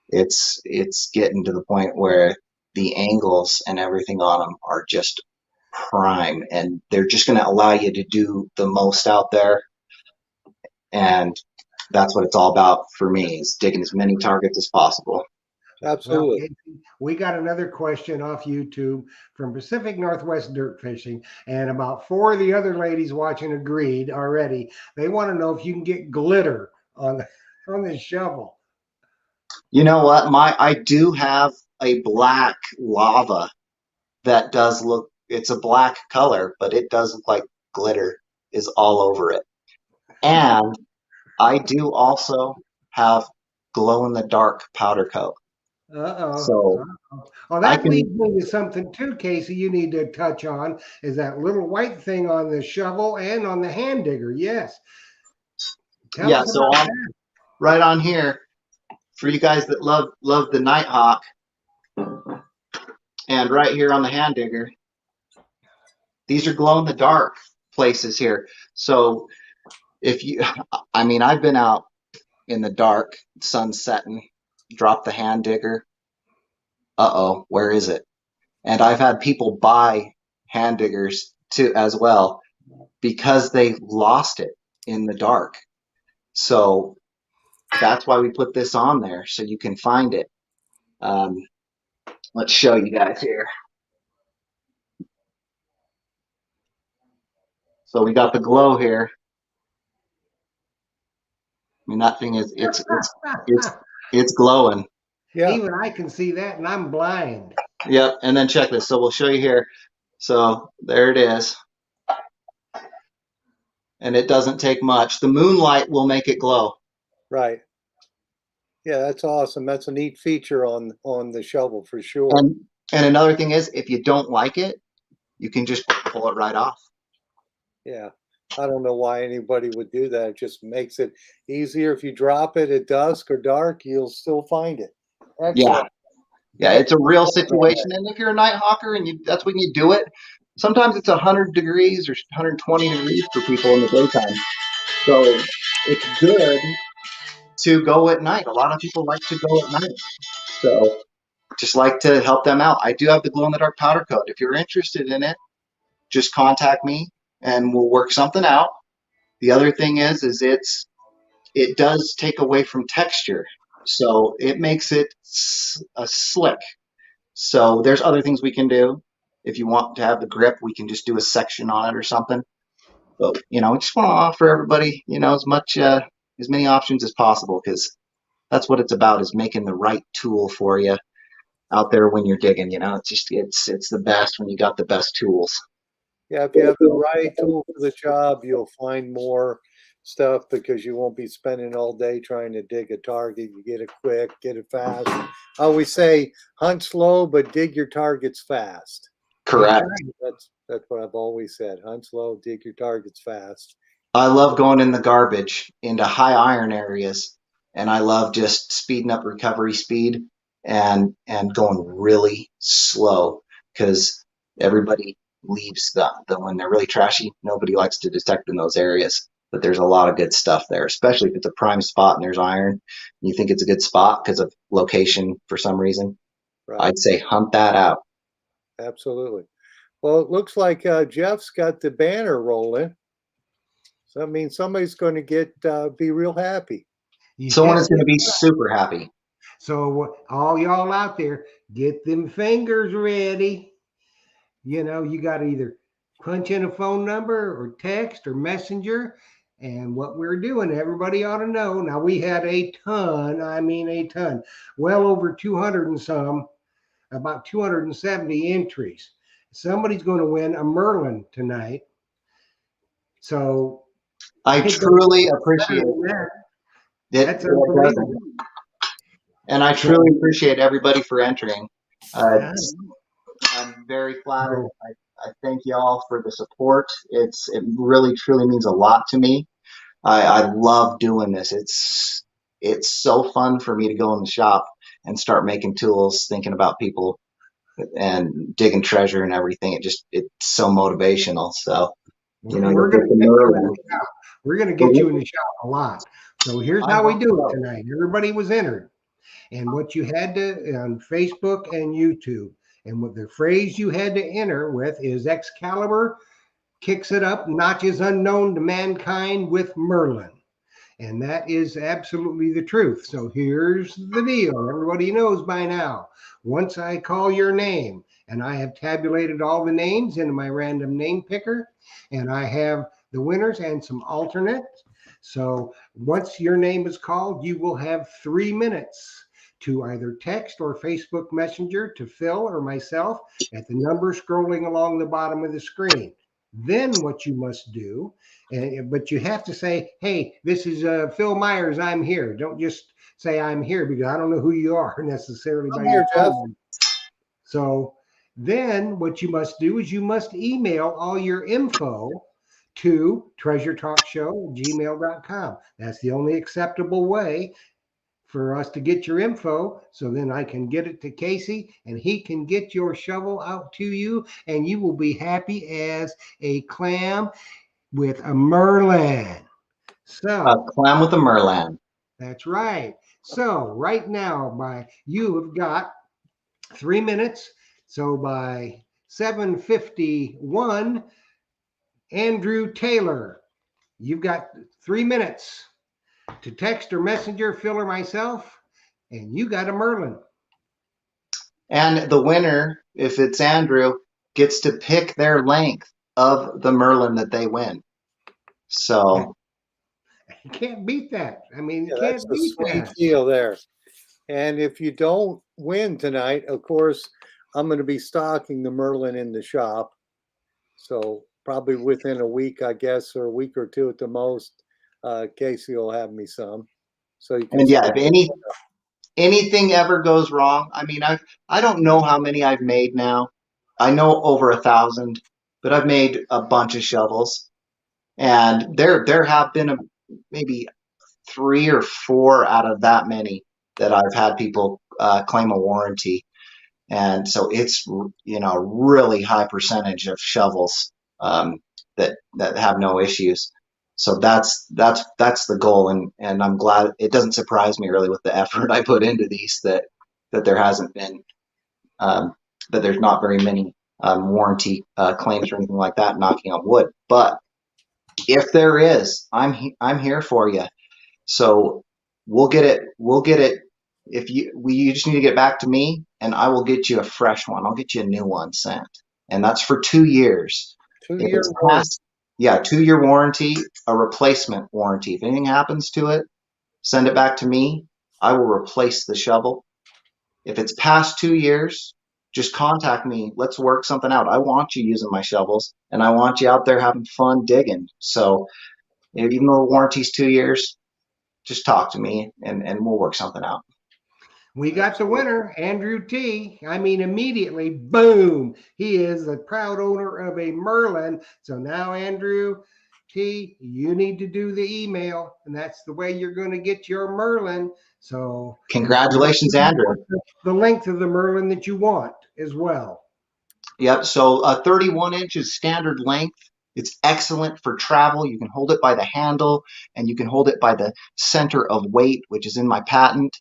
It's getting to the point where the angles and everything on them are just prime, and they're just going to allow you to do the most out there. And that's what it's all about for me, is digging as many targets as possible. Absolutely. Well, we got another question off YouTube from Pacific Northwest Dirt Fishing, and about 4 of the other ladies watching agreed already. They want to know if you can get glitter on the shovel. You know what? I do have a black lava that does look, it's a black color, but it does look like glitter is all over it. And I do also have glow in the dark powder coat. So well, that leads me to something too, Casey, you need to touch on, is that little white thing on the shovel and on the hand digger. Yes. Tell us about that. Right on here, for you guys that love the Nighthawk, and right here on the hand digger, these are glow in the dark places here. So I've been out in the dark, sun setting, drop the hand digger. Where is it? And I've had people buy hand diggers too as well because they lost it in the dark. So that's why we put this on there, so you can find it. Let's show you guys here. So we got the glow here. I mean, that thing is it's glowing. Yeah. Even I can see that, and I'm blind. Yep. And then check this. So we'll show you here. So there it is. And it doesn't take much. The moonlight will make it glow. Right. Yeah, that's awesome. That's a neat feature on the shovel for sure. And another thing is, if you don't like it, you can just pull it right off. Yeah. I don't know why anybody would do that. It just makes it easier. If you drop it at dusk or dark, you'll still find it. Excellent. Yeah, it's a real situation. And if you're a nighthawker and that's when you do it, sometimes it's 100 degrees or 120 degrees for people in the daytime. So it's good to go at night. A lot of people like to go at night. So just like to help them out. I do have the glow-in-the-dark powder coat. If you're interested in it, just contact me and we'll work something out. The other thing is it does take away from texture. So it makes it a slick. So there's other things we can do. If you want to have the grip, we can just do a section on it or something. But, I just want to offer everybody, as many options as possible, because That's what it's about, is making the right tool for you out there when you're digging. It's the best when you got the best tools. Yeah, if you have the right tool for the job, you'll find more stuff because you won't be spending all day trying to dig a target. You get it quick, get it fast. I always say hunt slow, but dig your targets fast. Correct. That's what I've always said. Hunt slow, dig your targets fast. I love going in the garbage into high iron areas, and I love just speeding up recovery speed and going really slow, because everybody leaves the when they're really trashy. Nobody likes to detect in those areas, but there's a lot of good stuff there, especially if it's a prime spot and there's iron and you think it's a good spot because of location for some reason. Right. I'd say hunt that out. Absolutely. Well, it looks like Jeff's got the banner rolling. So that means somebody's going to be real happy. Someone is going to be super happy. So all y'all out there, get them fingers ready. You know, you got to either punch in a phone number or text or messenger. And what we're doing, everybody ought to know. Now, we had a ton, I mean a ton, well over 200 and some, about 270 entries. Somebody's going to win a Merlin tonight. So I truly appreciate it. That's unbelievable. And I truly appreciate everybody for entering. I'm very flattered. I thank y'all for the support. It really truly means a lot to me. I love doing this. It's so fun for me to go in the shop and start making tools, thinking about people and digging treasure and everything. It's so motivational. So, we're going to get you in the shop a lot. So here's how we do it tonight. Everybody was entered, and what you had to on Facebook and YouTube, and what the phrase you had to enter with is Excalibur kicks it up, notches unknown to mankind with Merlin. And that is absolutely the truth. So here's the deal. Everybody knows by now. Once I call your name, and I have tabulated all the names into my random name picker, and I have the winners and some alternates. So once your name is called, you will have 3 minutes to either text or Facebook Messenger to Phil or myself at the number scrolling along the bottom of the screen. Then what you must do, but you have to say, hey, this is Phil Myers, I'm here. Don't just say I'm here, because I don't know who you are necessarily. I'm here, Jeff. So then what you must do is you must email all your info to treasuretalkshow@gmail.com. That's the only acceptable way for us to get your info, so then I can get it to Casey and he can get your shovel out to you, and you will be happy as a clam with a Merlin. So a clam with a Merlin. That's right. So right now, you have got 3 minutes. So by 7:51, Andrew Taylor, you've got 3 minutes to text or messenger Phil or myself, and you got a Merlin. And the winner, if it's Andrew, gets to pick their length of the Merlin that they win. So you can't beat that. I mean, you that's can't beat a sweet that. deal there. And if you don't win tonight, of course, I'm going to be stocking the Merlin in the shop. So probably within a week, I guess, or a week or two at the most, Casey will have me some. So you can. And yeah, if anything ever goes wrong, I mean, I don't know how many I've made now. I know over 1,000, but I've made a bunch of shovels, and there have been maybe 3 or 4 out of that many that I've had people claim a warranty. And so it's, really high percentage of shovels that have no issues. So that's the goal, and I'm glad. It doesn't surprise me really with the effort I put into these that there hasn't been that there's not very many warranty claims or anything like that, knocking on wood. But if there is, I'm here for you. So we'll get it. If you just need to get back to me, and I will get you a fresh one. I'll get you a new one sent, and that's for 2 years. 2-year warranty. Yeah, 2-year warranty, a replacement warranty. If anything happens to it, send it back to me, I will replace the shovel. If it's past 2 years, just contact me. Let's work something out. I want you using my shovels, and I want you out there having fun digging. So even though the warranty's 2 years, just talk to me, and we'll work something out. We got the winner, Andrew T. I mean, immediately, boom, he is the proud owner of a Merlin. So now, Andrew T, you need to do the email, and that's the way you're going to get your Merlin. So Congratulations, Andrew. The length of the Merlin that you want as well. Yep. So 31 inches standard length. It's excellent for travel. You can hold it by the handle, and you can hold it by the center of weight, which is in my patent.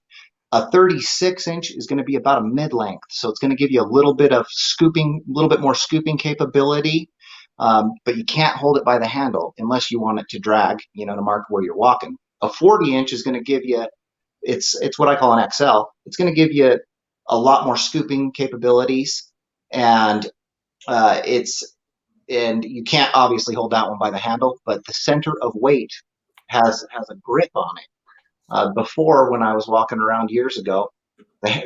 A 36-inch is going to be about a mid-length, so it's going to give you a little bit of scooping, a little bit more scooping capability, but you can't hold it by the handle unless you want it to drag, you know, to mark where you're walking. A 40-inch is going to give you, it's what I call an XL. It's going to give you a lot more scooping capabilities, and and you can't obviously hold that one by the handle, but the center of weight has a grip on it. Before, when I was walking around years ago,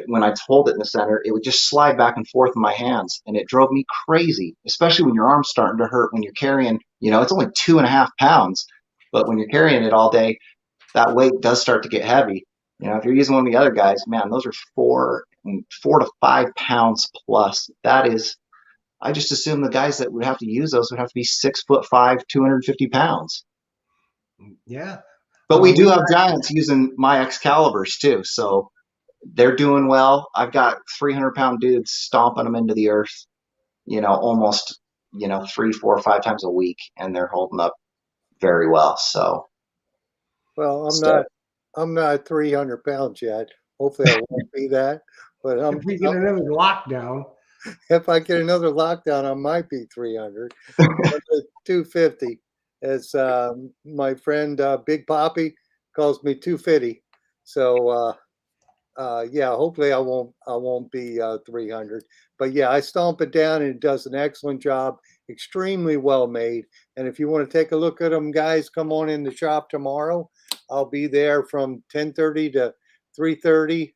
when I hold it in the center, it would just slide back and forth in my hands, and it drove me crazy, especially when your arm's starting to hurt when you're carrying, you know, it's only 2.5 pounds, but when you're carrying it all day, that weight does start to get heavy. You know, if you're using one of the other guys, man, those are 4 to 5 pounds plus. That is, I just assume the guys that would have to use those would have to be 6'5", 250 pounds. Yeah. But we do have giants using my Excaliburs too, so they're doing well. I've got 300-pound dudes stomping them into the earth, you know, almost, you know, 3, 4, 5 times a week, and they're holding up very well. So, well, I'm not 300 pounds yet. Hopefully, I won't be that. But if we get another lockdown, if I get another lockdown, I might be 300. 250. As my friend Big Poppy calls me 250. So yeah, hopefully I won't be 300. But yeah, I stomp it down, and it does an excellent job. Extremely well made. And if you want to take a look at them, guys, come on in the shop tomorrow. I'll be there from 10:30 to 3:30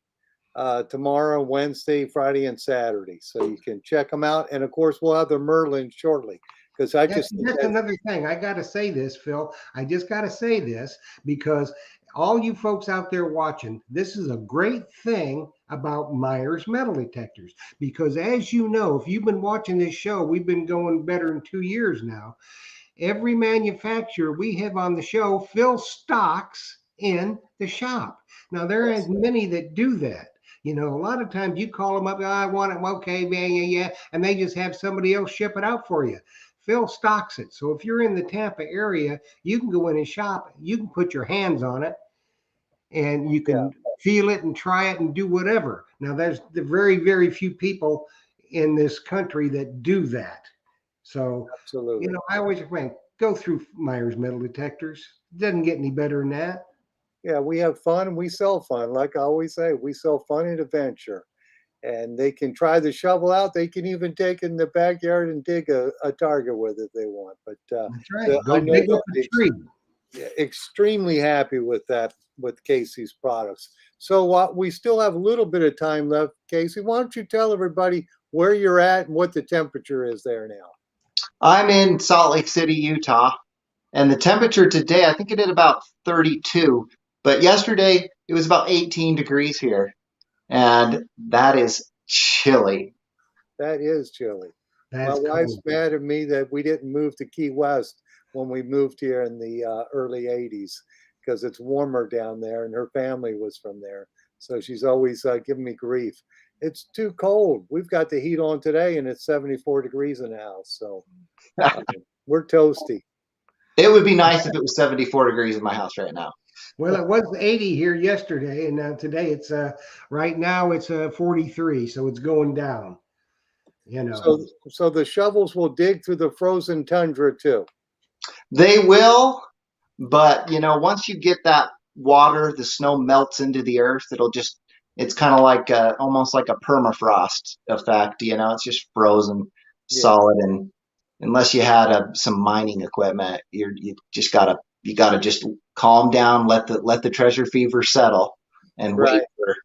tomorrow, Wednesday, Friday, and Saturday. So you can check them out. And of course, we'll have the Merlin shortly. Because that's another thing. I got to say this, Phil. I just got to say this because all you folks out there watching, this is a great thing about Myers metal detectors. Because as you know, if you've been watching this show, we've been going better than 2 years now. Every manufacturer we have on the show, Phil stocks in the shop. Now, there are many that do that. You know, a lot of times you call them up, I want it, okay, yeah, and they just have somebody else ship it out for you. Phil stocks it. So if you're in the Tampa area, you can go in and shop. You can put your hands on it, and you can feel it and try it and do whatever. Now, there's the very, very few people in this country that do that. So, absolutely, you know, I always recommend go through Myers metal detectors. It doesn't get any better than that. Yeah, we have fun. We sell fun. Like I always say, we sell fun and adventure. And they can try the shovel out. They can even take it in the backyard and dig a target with it if they want. But that's right. Go dig up a tree. Extremely happy with that, with Casey's products. So we still have a little bit of time left. Casey, why don't you tell everybody where you're at and what the temperature is there now? I'm in Salt Lake City, Utah, and the temperature today, I think it hit about 32, but yesterday it was about 18 degrees here. And that is chilly. That is chilly. That's My wife's mad at me that we didn't move to Key West when we moved here in the early 80s because it's warmer down there, and her family was from there. So she's always giving me grief. It's too cold. We've got the heat on today, and it's 74 degrees in the house. So we're toasty. It would be nice if it was 74 degrees in my house right now. Well, it was 80 here yesterday, and now today it's right now it's 43, so it's going down. You know. So the shovels will dig through the frozen tundra too. They will, but you know, once you get that water, the snow melts into the earth. It's kind of like almost like a permafrost effect. You know, it's just frozen solid, and unless you had some mining equipment, you gotta just calm down, let the treasure fever settle. and Right.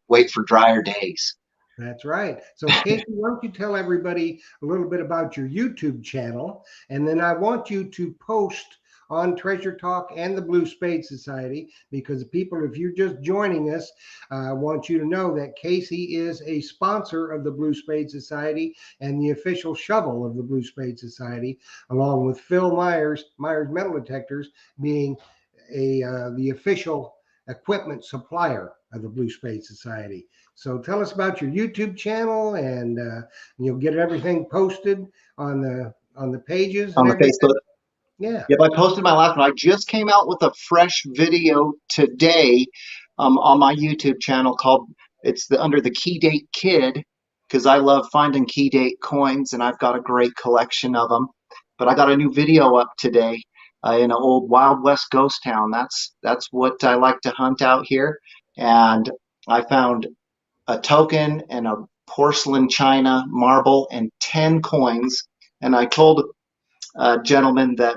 wait for drier days. That's right. So, Casey, why don't you tell everybody a little bit about your YouTube channel? And then I want you to post on Treasure Talk and the Blue Spade Society, because people, if you're just joining us, I want you to know that Casey is a sponsor of the Blue Spade Society and the official shovel of the Blue Spade Society, along with Phil Myers Metal Detectors being the official equipment supplier of the Blue Spade Society. So tell us about your YouTube channel, and you'll get everything posted on the pages On and the everything. Facebook. Yeah. Yep, I posted my last one. I just came out with a fresh video today on my YouTube channel called under the Key Date Kid, because I love finding key date coins and I've got a great collection of them. But I got a new video up today in an old Wild West ghost town. That's what I like to hunt out here, and I found a token and a porcelain china, marble, and 10 coins. And I told a gentleman that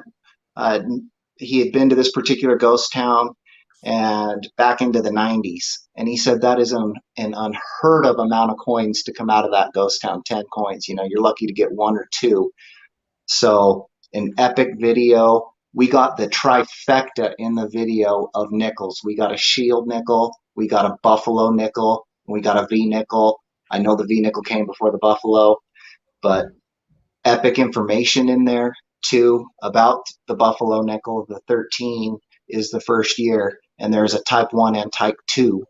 he had been to this particular ghost town and back into the 90s. And he said that is an unheard of amount of coins to come out of that ghost town, 10 coins. You know, you're lucky to get one or two. So an epic video. We got the trifecta in the video of nickels. We got a shield nickel, we got a buffalo nickel, we got a V nickel. I know the V nickel came before the buffalo, but epic information in there too about the buffalo nickel. The 13 is the first year, and there's a type 1 and type 2.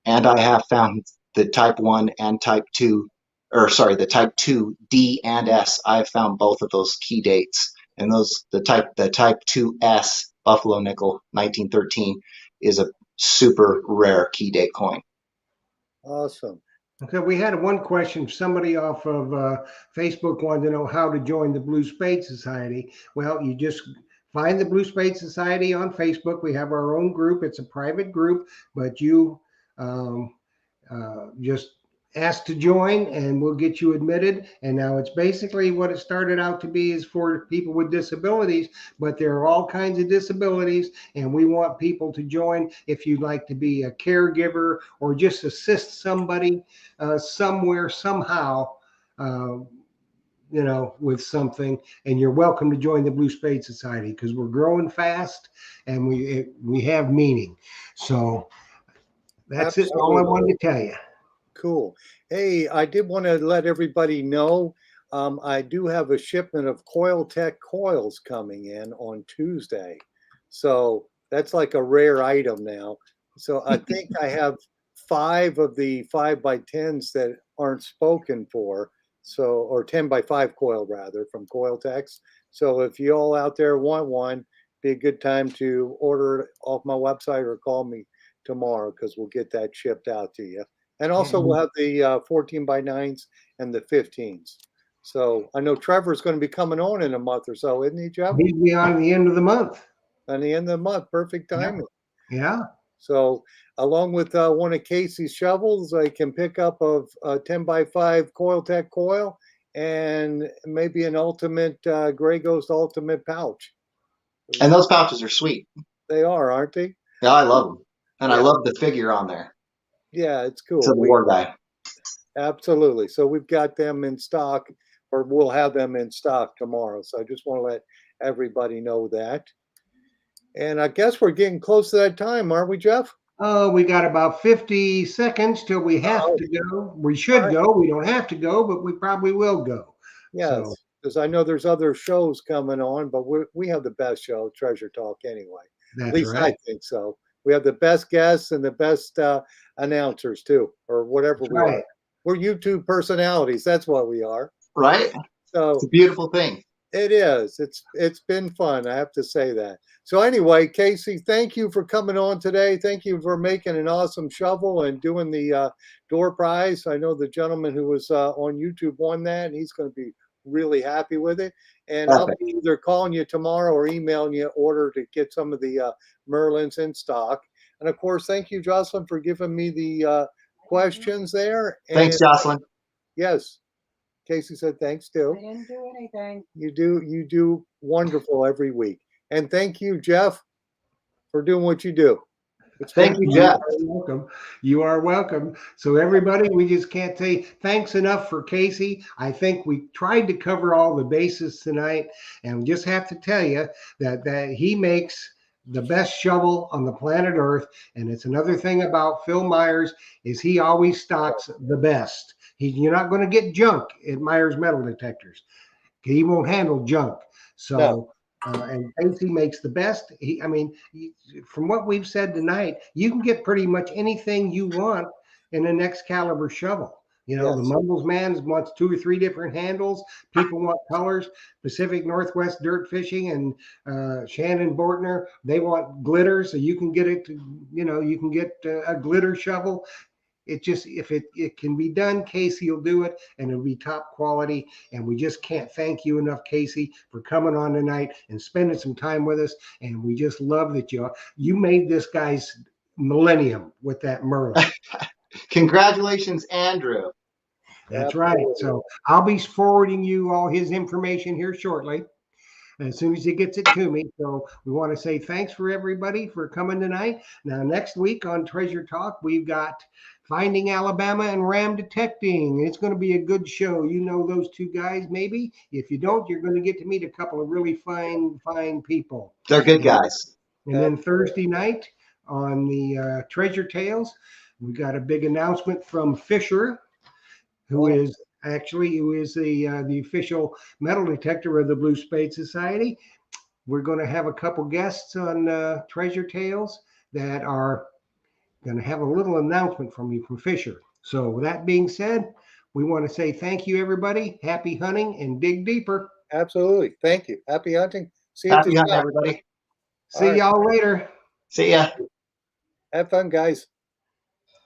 And I have found the type 1 and type 2, or sorry, the type 2 D and S. I have found both of those key dates. And the type 2S buffalo nickel 1913 is a super rare key date coin. Awesome. Okay, we had one question. Somebody off of Facebook wanted to know how to join the Blue Spade Society. Well, you just find the Blue Spade Society on Facebook. We have our own group. It's a private group, but you just ask to join and we'll get you admitted. And now it's basically what it started out to be is for people with disabilities, but there are all kinds of disabilities, and we want people to join if you'd like to be a caregiver or just assist somebody somewhere, somehow, with something. And you're welcome to join the Blue Spade Society, because we're growing fast and we have meaning. So that's it. All I wanted to tell you. Cool. Hey, I did want to let everybody know I do have a shipment of Coil Tech coils coming in on Tuesday. So that's like a rare item now. So I think I have 5 of the 5x10s that aren't spoken for. So, or 10x5 coil rather, from Coil Techs. So if you all out there want one, be a good time to order it off my website or call me tomorrow, because we'll get that shipped out to you. And also we'll have the 14x9s and the 15s. So I know Trevor's going to be coming on in a month or so, isn't he, Jeff? He'll be on the end of the month. On the end of the month. Perfect timing. Yeah. So along with one of Casey's shovels, I can pick up a 10x5 Coil Tech coil and maybe an ultimate Gray Ghost ultimate pouch. And those pouches are sweet. They are, aren't they? Yeah, I love them. And Yeah. I love the figure on there. Yeah, it's cool. It's a war guy. Absolutely. So we've got them in stock, or we'll have them in stock tomorrow. So I just want to let everybody know that. And I guess we're getting close to that time, aren't we, Jeff? Oh, we got about 50 seconds till we have to go. We should go. We don't have to go, but we probably will go. Yes, because I know there's other shows coming on, but we have the best show, Treasure Talk, anyway. That's At least right. I think so. We have the best guests and the best announcers too, or whatever That's we right. are. We're YouTube personalities. That's what we are. Right? So It's a beautiful thing. it is. It's been fun. I have to say that. So anyway, Casey, thank you for coming on today. Thank you for making an awesome shovel and doing the door prize. I know the gentleman who was on YouTube won that, and he's going to be really happy with it. And I'll be either calling you tomorrow or emailing you order to get some of the Merlins in stock. And of course, thank you, Jocelyn, for giving me the questions there. And thanks, Jocelyn. Yes. Casey said thanks too. I didn't do anything. You do wonderful every week. And thank you, Jeff, for doing what you do. Thank you, Jeff. You are welcome. You are welcome. So everybody, we just can't say thanks enough for Casey. I think we tried to cover all the bases tonight, and we just have to tell you that he makes the best shovel on the planet Earth. And it's another thing about Phil Myers is he always stocks the best. You're not going to get junk at Myers Metal Detectors. He won't handle junk. So. No. And Casey makes the best. From what we've said tonight, you can get pretty much anything you want in an Excalibur shovel. You know, the Yes. Mumbles man wants 2 or 3 different handles. People want colors. Pacific Northwest Dirt Fishing and Shannon Bortner, they want glitter, so you can get it. You can get a glitter shovel. It just, if it can be done, Casey will do it, and it'll be top quality. And we just can't thank you enough, Casey, for coming on tonight and spending some time with us. And we just love that you made this guy's millennium with that Merlin. Congratulations, Andrew. That's right. So I'll be forwarding you all his information here shortly, as soon as he gets it to me. So we want to say thanks for everybody for coming tonight. Now, next week on Treasure Talk, we've got Finding Alabama and Ram Detecting. It's going to be a good show. You know those 2 guys, maybe. If you don't, you're going to get to meet a couple of really fine people. They're good guys. And then Thursday night on the Treasure Tales, we got a big announcement from Fisher, who is the official metal detector of the Blue Spade Society. We're going to have a couple guests on Treasure Tales that are going to have a little announcement from Fisher. So with that being said, we want to say thank you, everybody. Happy hunting and dig deeper. Absolutely. Thank you. Happy hunting. See you Happy at the hunting, shop. everybody. See y'all later. See ya. Have fun, guys.